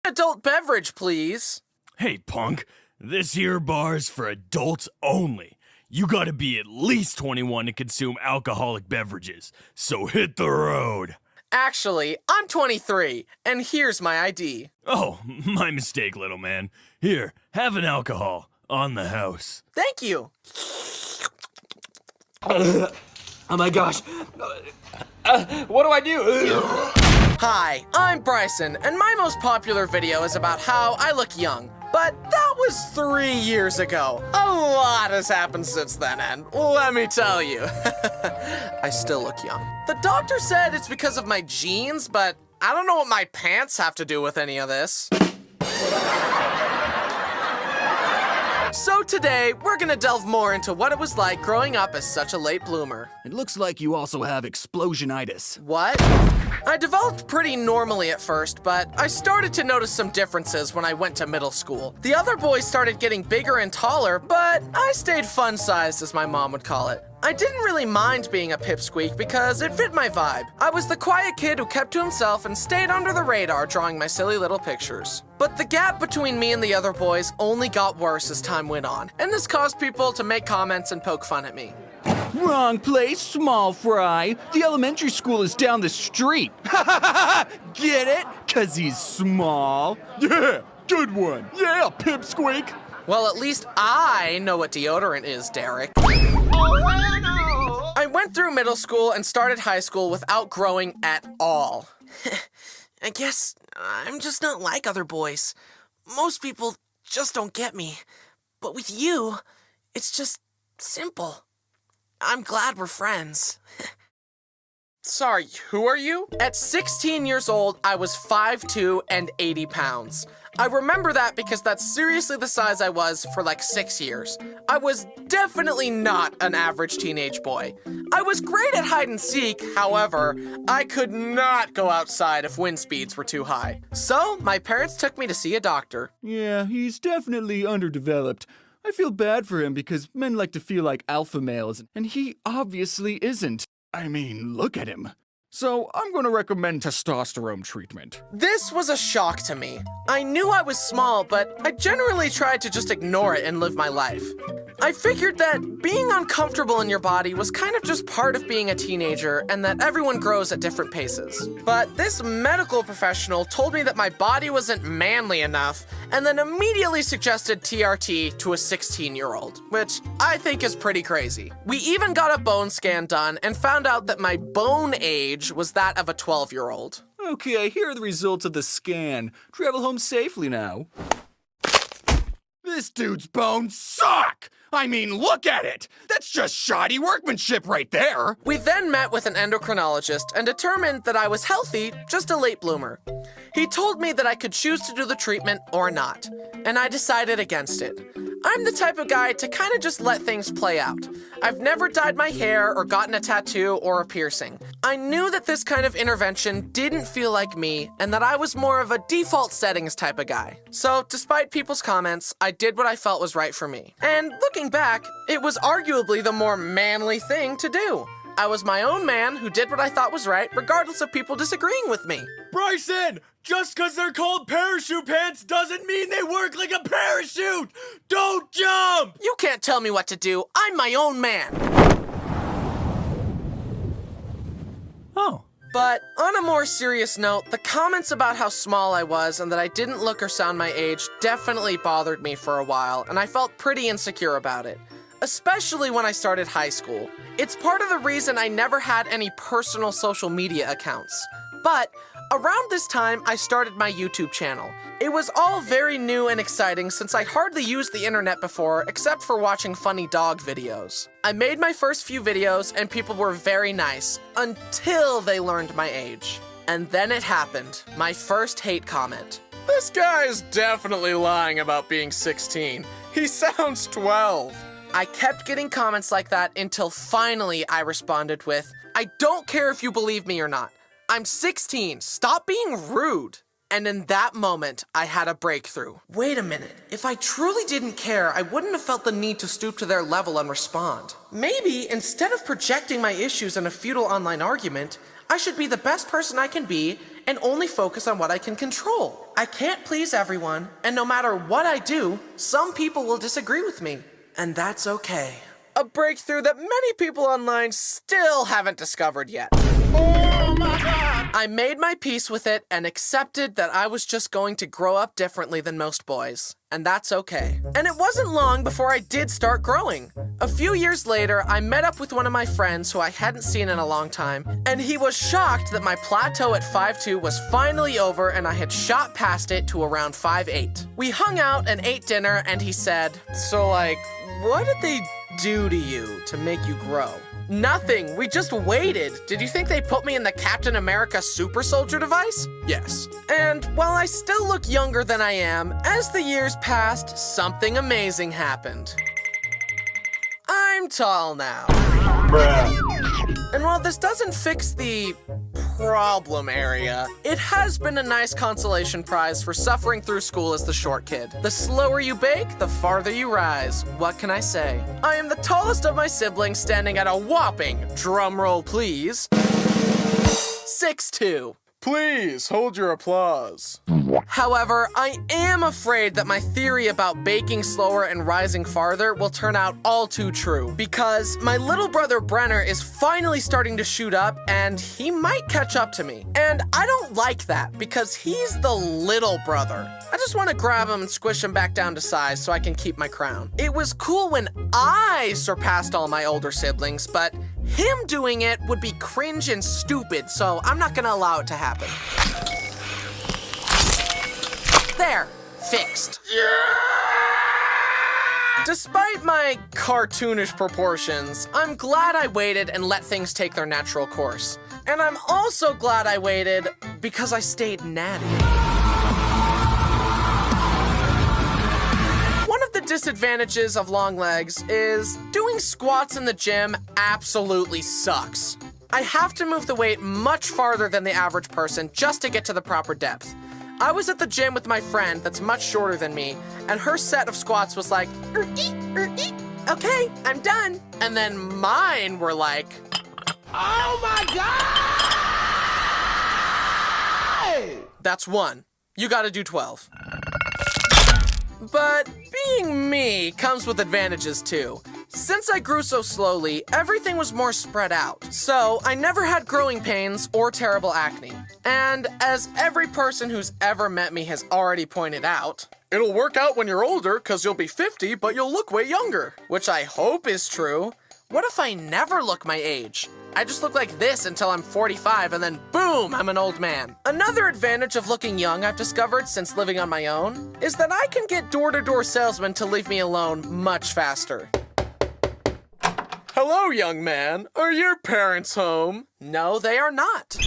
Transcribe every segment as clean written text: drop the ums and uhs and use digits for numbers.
Adult beverage, please. Hey, punk. This here bar's for adults only. You gotta be at least 21 to consume alcoholic beverages, so hit the road. Actually, I'm 23, and here's my ID. Oh, my mistake, little man. Here, have an alcohol. On the house. Thank you. Oh my gosh. What do I do? Hi, I'm Bryson, and my most popular video is about how I look young. But that was 3 years ago. A lot has happened since then, and let me tell you, I still look young. The doctor said it's because of my genes, but I don't know what my pants have to do with any of this. So today, we're gonna delve more into what it was like growing up as such a late bloomer. It looks like you also have explosionitis. What? I developed pretty normally at first, but I started to notice some differences when I went to middle school. The other boys started getting bigger and taller, but I stayed fun-sized, as my mom would call it. I didn't really mind being a pipsqueak because it fit my vibe. I was the quiet kid who kept to himself and stayed under the radar drawing my silly little pictures. But the gap between me and the other boys only got worse as time went on, and this caused people to make comments and poke fun at me. Wrong place, small fry. The elementary school is down the street. Get it? 'Cause he's small. Yeah, good one. Yeah, pipsqueak. Well, at least I know what deodorant is, Derek. I went through middle school and started high school without growing at all. I guess I'm just not like other boys. Most people just don't get me. But with you, it's just simple. I'm glad we're friends. Sorry, who are you? At 16 years old, I was 5'2" and 80 pounds. I remember that because that's seriously the size I was for like 6 years. I was definitely not an average teenage boy. I was great at hide and seek, however, I could not go outside if wind speeds were too high. So, my parents took me to see a doctor. Yeah, he's definitely underdeveloped. I feel bad for him because men like to feel like alpha males, and he obviously isn't. I mean, look at him. So I'm going to recommend testosterone treatment. This was a shock to me. I knew I was small, but I generally tried to just ignore it and live my life. I figured that being uncomfortable in your body was kind of just part of being a teenager and that everyone grows at different paces. But this medical professional told me that my body wasn't manly enough and then immediately suggested TRT to a 16-year-old, which I think is pretty crazy. We even got a bone scan done and found out that my bone age was that of a 12-year-old. Okay, here are the results of the scan. Travel home safely now. This dude's bones suck! I mean, look at it! That's just shoddy workmanship right there! We then met with an endocrinologist and determined that I was healthy, just a late bloomer. He told me that I could choose to do the treatment or not, and I decided against it. I'm the type of guy to kind of just let things play out. I've never dyed my hair or gotten a tattoo or a piercing. I knew that this kind of intervention didn't feel like me and that I was more of a default settings type of guy. So, despite people's comments, I did what I felt was right for me. And looking back, it was arguably the more manly thing to do. I was my own man who did what I thought was right, regardless of people disagreeing with me. Bryson! Just because they're called parachute pants doesn't mean they work like a parachute! Don't jump! You can't tell me what to do. I'm my own man. Oh. But on a more serious note, the comments about how small I was and that I didn't look or sound my age definitely bothered me for a while, and I felt pretty insecure about it. Especially when I started high school. It's part of the reason I never had any personal social media accounts. But around this time, I started my YouTube channel. It was all very new and exciting since I hardly used the internet before except for watching funny dog videos. I made my first few videos and people were very nice until they learned my age. And then it happened, my first hate comment. This guy is definitely lying about being 16. He sounds 12. I kept getting comments like that until finally I responded with, I don't care if you believe me or not. I'm 16, stop being rude. And in that moment, I had a breakthrough. Wait a minute, if I truly didn't care, I wouldn't have felt the need to stoop to their level and respond. Maybe, instead of projecting my issues in a futile online argument, I should be the best person I can be and only focus on what I can control. I can't please everyone, and no matter what I do, some people will disagree with me. And that's okay. A breakthrough that many people online still haven't discovered yet. Oh my God! I made my peace with it and accepted that I was just going to grow up differently than most boys. And that's okay. And it wasn't long before I did start growing. A few years later, I met up with one of my friends who I hadn't seen in a long time, and he was shocked that my plateau at 5'2" was finally over and I had shot past it to around 5'8". We hung out and ate dinner, and he said, "So like, what did they do to you to make you grow?" "Nothing, we just waited. Did you think they put me in the Captain America super soldier device?" "Yes." And while I still look younger than I am, as the years passed, something amazing happened. I'm tall now. And while this doesn't fix the problem area, it has been a nice consolation prize for suffering through school as the short kid. The slower you bake, the farther you rise. What can I say? I am the tallest of my siblings, standing at a whopping, drumroll please, 6'2". Please hold your applause. However, I am afraid that my theory about baking slower and rising farther will turn out all too true, because my little brother Brenner is finally starting to shoot up and he might catch up to me. And I don't like that because he's the little brother. I just want to grab him and squish him back down to size so I can keep my crown. It was cool when I surpassed all my older siblings, but him doing it would be cringe and stupid, so I'm not gonna allow it to happen. There, fixed. Despite my cartoonish proportions, I'm glad I waited and let things take their natural course. And I'm also glad I waited because I stayed natty. One of the disadvantages of long legs is doing squats in the gym absolutely sucks. I have to move the weight much farther than the average person just to get to the proper depth. I was at the gym with my friend that's much shorter than me, and her set of squats was like, okay, I'm done. And then mine were like, oh my God! That's one. You gotta do 12. But being me comes with advantages too. Since I grew so slowly, everything was more spread out. So I never had growing pains or terrible acne. And as every person who's ever met me has already pointed out, it'll work out when you're older because you'll be 50, but you'll look way younger. Which I hope is true. What if I never look my age? I just look like this until I'm 45 and then boom, I'm an old man. Another advantage of looking young I've discovered since living on my own is that I can get door-to-door salesmen to leave me alone much faster. Hello, young man. Are your parents home? No, they are not.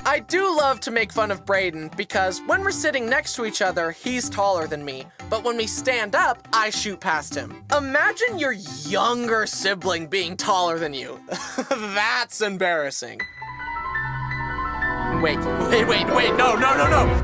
I do love to make fun of Braden because when we're sitting next to each other, he's taller than me. But when we stand up, I shoot past him. Imagine your younger sibling being taller than you. That's embarrassing. Wait, no.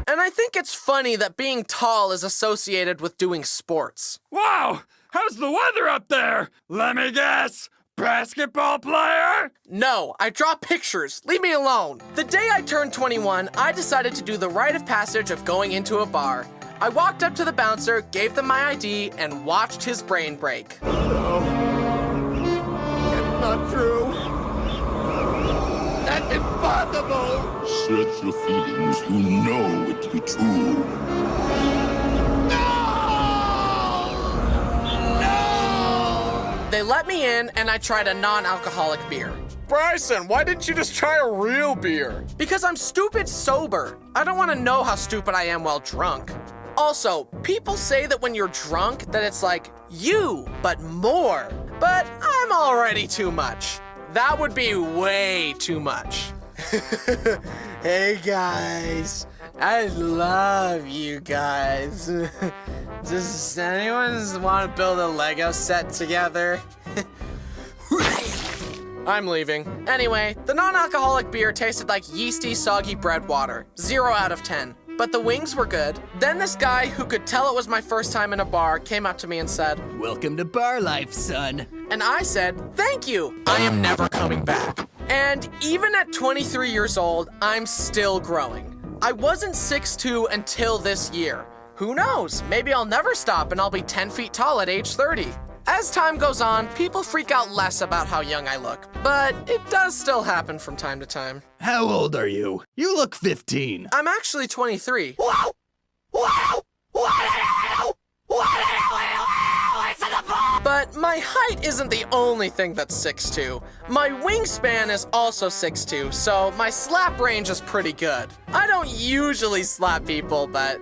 And I think it's funny that being tall is associated with doing sports. Wow! How's the weather up there? Let me guess. Basketball player? No, I draw pictures. Leave me alone. The day I turned 21, I decided to do the rite of passage of going into a bar. I walked up to the bouncer, gave them my ID, and watched his brain break. No. It's not true. That's impossible. Search your feelings. You know it to be true. They let me in, and I tried a non-alcoholic beer. Bryson, why didn't you just try a real beer? Because I'm stupid sober. I don't want to know how stupid I am while drunk. Also, people say that when you're drunk, that it's like you, but more. But I'm already too much. That would be way too much. Hey guys, I love you guys. Does anyone want to build a Lego set together? I'm leaving. Anyway, the non-alcoholic beer tasted like yeasty, soggy bread water. 0 out of 10. But the wings were good. Then this guy, who could tell it was my first time in a bar, came up to me and said, Welcome to bar life, son. and I said, thank you. I am never coming back. And even at 23 years old, I'm still growing. I wasn't 6'2" until this year. Who knows? Maybe I'll never stop and I'll be 10 feet tall at age 30. As time goes on, people freak out less about how young I look, but it does still happen from time to time. How old are you? You look 15. I'm actually 23. But my height isn't the only thing that's 6'2". My wingspan is also 6'2", so my slap range is pretty good. I don't usually slap people, but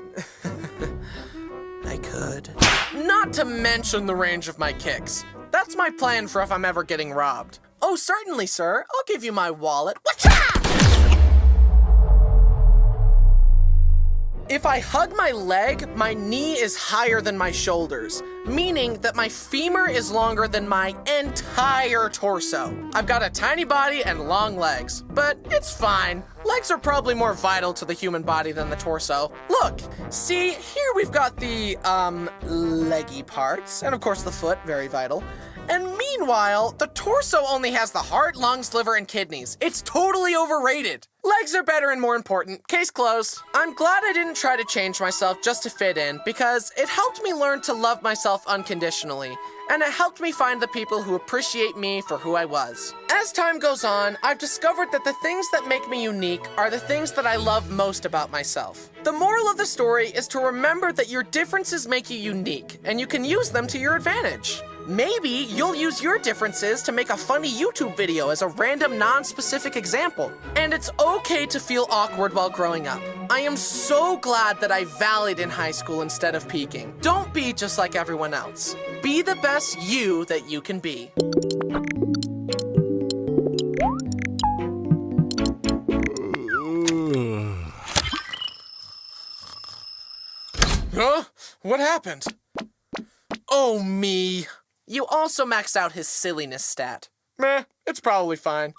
I could. Not to mention the range of my kicks. That's my plan for if I'm ever getting robbed. Oh, certainly, sir. I'll give you my wallet. Whatcha! If I hug my leg, my knee is higher than my shoulders, meaning that my femur is longer than my entire torso. I've got a tiny body and long legs, but it's fine. Legs are probably more vital to the human body than the torso. Look, see, here we've got the, leggy parts, and of course the foot, very vital. And meanwhile, the torso only has the heart, lungs, liver, and kidneys. It's totally overrated. Legs are better and more important. Case closed. I'm glad I didn't try to change myself just to fit in, because it helped me learn to love myself unconditionally, and it helped me find the people who appreciate me for who I was. As time goes on, I've discovered that the things that make me unique are the things that I love most about myself. The moral of the story is to remember that your differences make you unique, and you can use them to your advantage. Maybe you'll use your differences to make a funny YouTube video as a random non-specific example. And it's okay to feel awkward while growing up. I am so glad that I valleyed in high school instead of peaking. Don't be just like everyone else. Be the best you that you can be. Huh? What happened? Oh, me. You also maxed out his silliness stat. Meh, it's probably fine.